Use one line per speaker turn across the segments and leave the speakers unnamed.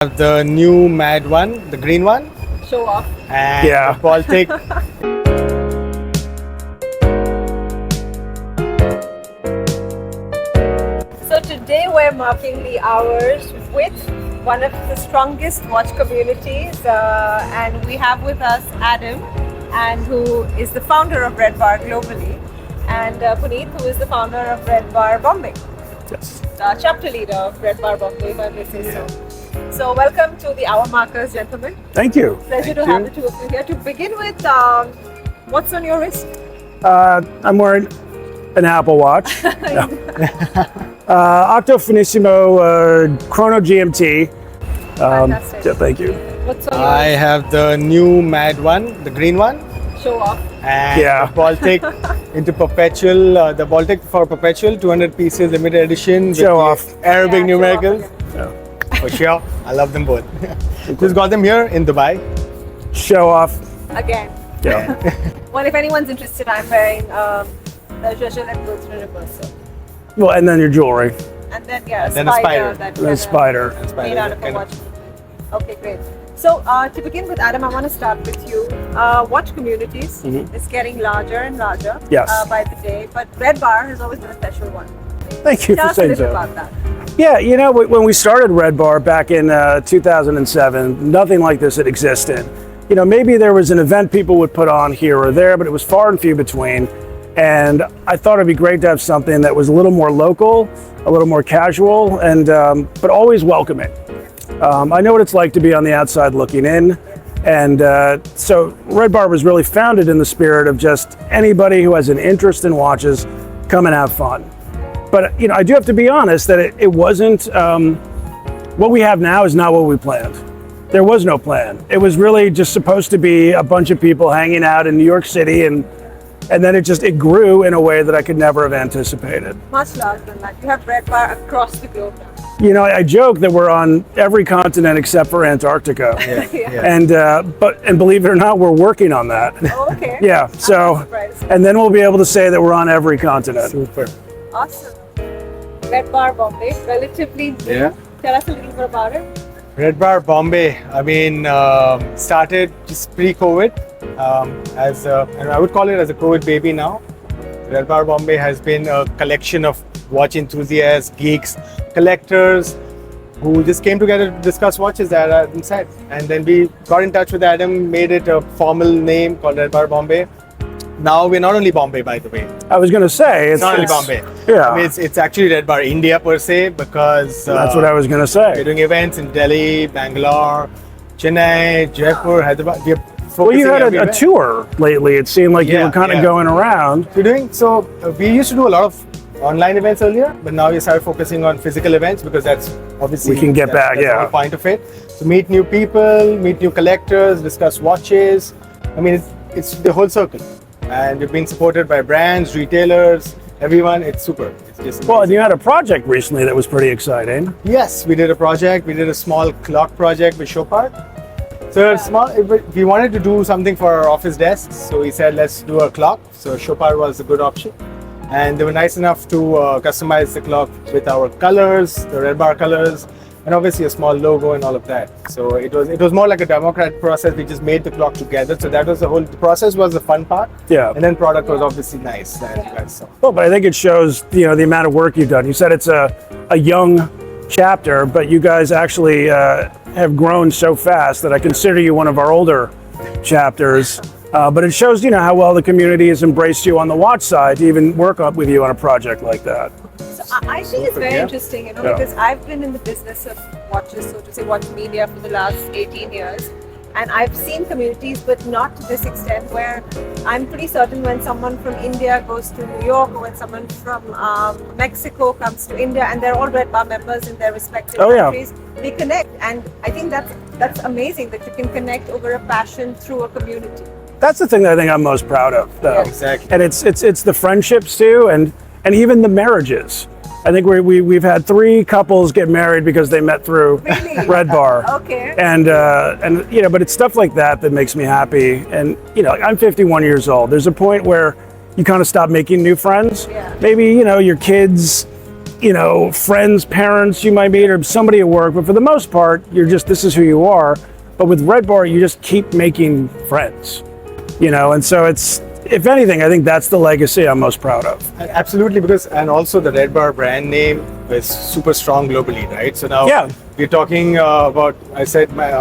Have the new Mad one, the green one,
Show off.
and
Yeah.
the Baltic.
So today we're marking the hours with one of the strongest watch communities, and we have with us Adam, and who is the founder of RedBar globally, and Puneet, who is the founder of RedBar Bombay,
Yes.
chapter leader of RedBar Bombay, if I may say so. So welcome to the hour markers, gentlemen.
Thank you.
Pleasure to have the two of you here. To begin with, what's on your wrist?
I'm wearing an Apple Watch. No. Octo Finissimo Chrono GMT.
Fantastic.
Yeah, thank you.
What's on your
I
wrist?
have the new Mad one, the green one,
Show off.
and
Yeah.
the Baltic into perpetual. The Baltic for perpetual, 200 pieces, limited edition. with
Show
the
off.
Arabic
Yeah, show off
numericals.
again.
For sure, I love them both. Just got them here in Dubai.
Show off.
Again.
Yeah.
Well, if anyone's interested, I'm wearing the treasure that goes through reversal.
Well, and then your jewelry.
And then, yeah,
And then a spider.
that
And a spider.
made out of a
Kind of-
watch. Okay, great. So, to begin with, Adam, I want to start with you. Watch communities is getting larger and larger
Yes.
by the day, but RedBar has always been a special one.
Thank you
Tell
for
us a
saying
little
so.
about that.
Yeah, you know, when we started RedBar back in 2007, nothing like this had existed. You know, maybe there was an event people would put on here or there, but it was far and few between. And I thought it'd be great to have something that was a little more local, a little more casual, and but always welcoming. I know what it's like to be on the outside looking in. And so RedBar was really founded in the spirit of just anybody who has an interest in watches, come and have fun. But you know, I do have to be honest that it wasn't what we have now is not what we planned. There was no plan. It was really just supposed to be a bunch of people hanging out in New York City, and then it grew in a way that I could never have anticipated.
Much larger than that. You have RedBar across the globe now.
You know, I joke that we're on every continent except for Antarctica,
Yeah.
and believe it or not, we're working on that.
Oh, okay.
Yeah,
I'm not
so
surprised.
and then we'll be able to say that we're on every continent.
Super.
Awesome. RedBar Bombay, relatively new.
Yeah.
Tell us a little bit about it.
RedBar Bombay. I mean, started just pre-COVID, and I would call it as a COVID baby now. RedBar Bombay has been a collection of watch enthusiasts, geeks, collectors who just came together to discuss watches that are inside. And then we got in touch with Adam, made it a formal name called RedBar Bombay. Now we're not only Bombay, by the way.
I was going to say
It's not only Bombay.
Yeah,
I mean, it's actually RedBar India per se, because
that's what I was going to
we're
say.
doing events in Delhi, Bangalore, Chennai, Jaipur, Hyderabad. We're
Well, you
focusing
had a
everywhere.
tour lately. It seemed like you
Yeah,
were kind of
yeah.
going around.
We're doing so. We used to do a lot of online events earlier, but now we started focusing on physical events because that's obviously
We can get back,
that's the
yeah.
whole point of it. So meet new people, meet new collectors, discuss watches. I mean, it's the whole circle, and we're being supported by brands, retailers, everyone. It's super. It's just
Well, and
amazing.
you had a project recently that was pretty exciting.
Yes, we did a project. We did a small clock project with Chopard. So we wanted to do something for our office desks. So we said, let's do a clock. So Chopard was a good option. And they were nice enough to customize the clock with our colors, the RedBar colors, and obviously a small logo and all of that. So it was more like a democratic process. We just made the clock together. So that was the process was the fun part.
Yeah.
And then product was obviously nice, as you guys saw.
Well, but I think it shows, you know, the amount of work you've done. You said it's a young chapter, but you guys actually have grown so fast that I consider you one of our older chapters. But it shows, you know, how well the community has embraced you on the watch side to even work up with you on a project like that.
So I think it's very
yeah.
interesting, you know,
Yeah.
because I've been in the business of watches, so to say, watch media for the last 18 years. And I've seen communities, but not to this extent, where I'm pretty certain when someone from India goes to New York, or when someone from Mexico comes to India, and they're all RedBar members in their respective
Oh, yeah.
countries, they connect. And I think that's amazing that you can connect over a passion through a community.
That's the thing that I think I'm most proud of, though.
Yeah.
Exactly.
And it's the friendships too, and even the marriages. I think we've had 3 couples get married because they met through
Really?
RedBar.
Okay.
And you know, but it's stuff like that that makes me happy. And you know, I'm 51 years old. There's a point where you kind of stop making new friends.
Yeah.
Maybe, you know, your kids friends, parents you might meet, or somebody at work, but for the most part, this is who you are. But with RedBar, you just keep making friends, and so it's, if anything, I think that's the legacy I'm most proud of.
Absolutely, and also the RedBar brand name is super strong globally, right? So now we're talking about, I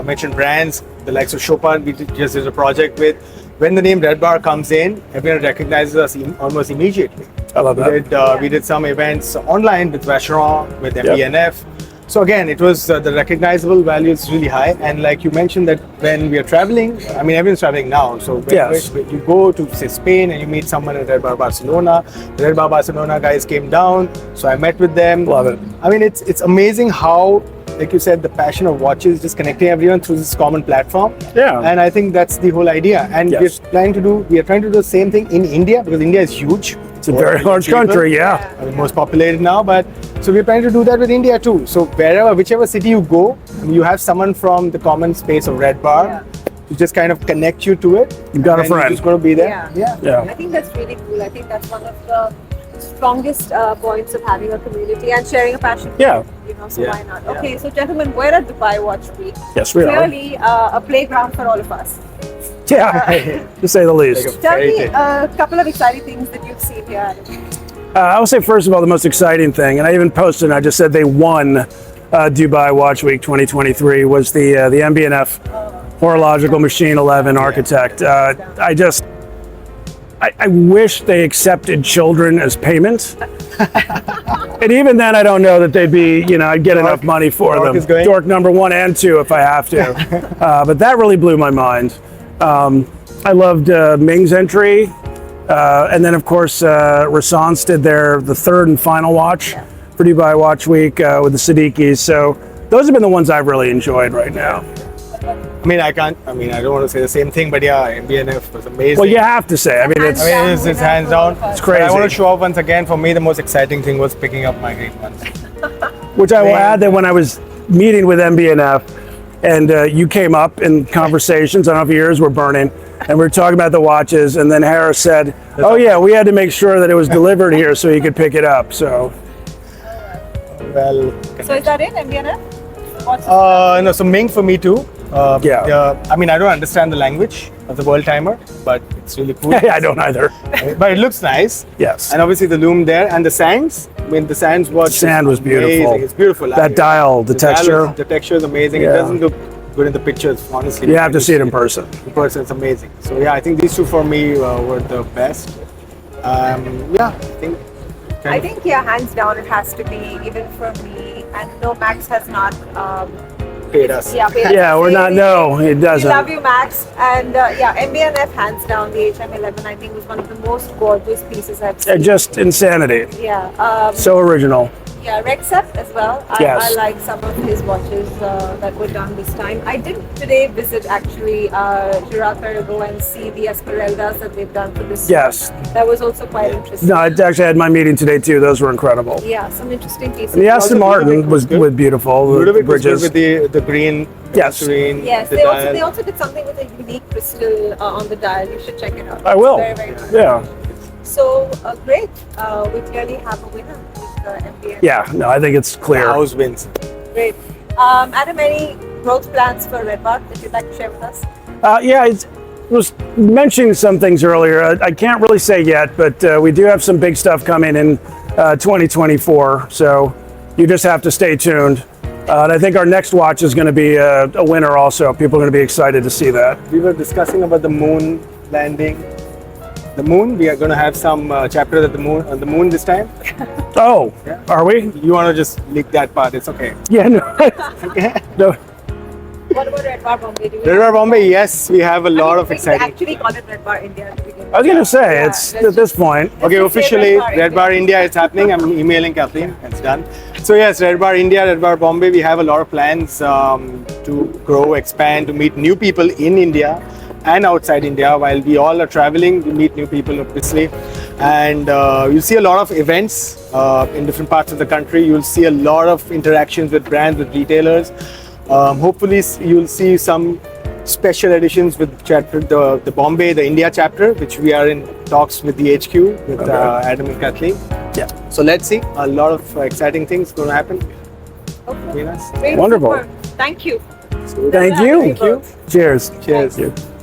mentioned brands, the likes of Chopin, we just did a project with. When the name RedBar comes in, everyone recognizes us almost immediately.
I love that.
We did some events online with Vacheron, with MBNF. So again, it was the recognizable value is really high. And like you mentioned that when we are traveling, I mean, everyone's traveling now. So when you go to, say, Spain and you meet someone at RedBar Barcelona, the RedBar Barcelona guys came down. So I met with them.
Love it.
I mean, it's amazing how, like you said, the passion of watches just connecting everyone through this common platform.
Yeah.
And I think that's the whole idea. And we are trying to do the same thing in India, because India is huge.
It's a very large country,
I mean, most populated now, but so we're trying to do that with India too. So whichever city you go, you have someone from the common space of RedBar to just kind of connect you to it.
You've got a friend.
You're just going to be there.
Yeah.
I think that's really cool. I think that's one of the strongest points of having a community and sharing a passion.
Yeah.
So why not? Okay, so gentlemen, we're at Dubai Watch Week.
Yes, we are.
Clearly a playground for all of us.
Yeah, to say the least.
Tell me a couple of exciting things that you've seen here.
I will say, first of all, the most exciting thing, and I even posted, I just said they won Dubai Watch Week 2023, was the MBNF Horological Machine 11 Architect. I wish they accepted children as payment. And even then, I don't know that they'd be, I'd get enough money for them. Dork number 1 and 2 if I have to. But that really blew my mind. I loved Ming's entry. And then, of course, Rassans did the third and final watch for Dubai Watch Week with the Siddiquis. So those have been the ones I've really enjoyed right now.
I don't want to say the same thing, but MBNF was amazing.
Well, you have to say.
It's hands down.
It's crazy.
I want to show off once again. For me, the most exciting thing was picking up my green ones.
Which I will add that when I was meeting with MBNF and you came up in conversations, I don't know if your ears were burning, and we were talking about the watches, and then Harris said, "Oh yeah, we had to make sure that it was delivered here so you could pick it up." So.
Well.
So is that it, MBNF?
No. So Ming for me too. I don't understand the language of the world timer, but it's really cool.
Yeah, I don't either.
But it looks nice.
Yes.
And obviously the loom there and the sands. The sands watch.
The sand was beautiful.
Amazing. It's beautiful.
That dial, the texture.
The texture is amazing. Yeah. It doesn't look good in the pictures, honestly.
You have to see it in person.
In person, it's amazing. So I think these two for me were the best. I think
hands down, it has to be, even for me. And no, Max has not.
Paid us.
We're not. No, it doesn't.
We love you, Max. And MBNF hands down, the HM11, I think was one of the most gorgeous pieces I've seen.
Just insanity.
Yeah.
So original.
Yeah, Rexep as well.
Yes.
I like some of his watches that were done this time. I did today visit actually Girard-Perregaux and see the Esmeraldas that they've done for this.
Yes.
That was also quite interesting.
No, I actually had my meeting today too. Those were incredible.
Yeah, some interesting pieces.
And the Aston Martin was beautiful.
Ludovic was good with the green.
Yes.
Yes, they also did something with a unique crystal on the dial. You should check it out.
I will.
Very, very nice.
Yeah.
So great. We clearly have a winner with MBNF.
Yeah, no, I think it's clear.
The house wins.
Great. Adam, any growth plans for RedBar that you'd like to share with us?
I was mentioning some things earlier. I can't really say yet, but we do have some big stuff coming in 2024. So you just have to stay tuned. And I think our next watch is going to be a winner also. People are going to be excited to see that.
We were discussing about the moon landing. The moon, we are going to have some chapters on the moon this time.
Oh, yeah. Are we?
You want to just leak that part? It's okay.
Yeah, no. No.
What about RedBar Bombay?
RedBar Bombay, yes, we have a lot of exciting.
We actually call it RedBar India to begin with.
I was going to say, it's at this point.
Okay, officially, RedBar India is happening. I'm emailing Kathleen. It's done. So yes, RedBar India, RedBar Bombay, we have a lot of plans to grow, expand, to meet new people in India and outside India. While we all are traveling, we meet new people, obviously. And you'll see a lot of events in different parts of the country. You'll see a lot of interactions with brands, with retailers. Hopefully, you'll see some special editions with the Bombay, the India chapter, which we are in talks with the HQ, with Adam and Kathleen.
Yeah.
So let's see. A lot of exciting things going to happen.
Okay.
Be nice.
Great,
Wonderful.
super. Thank you.
Thank you.
Thank you.
Cheers.
Cheers.
Thank you.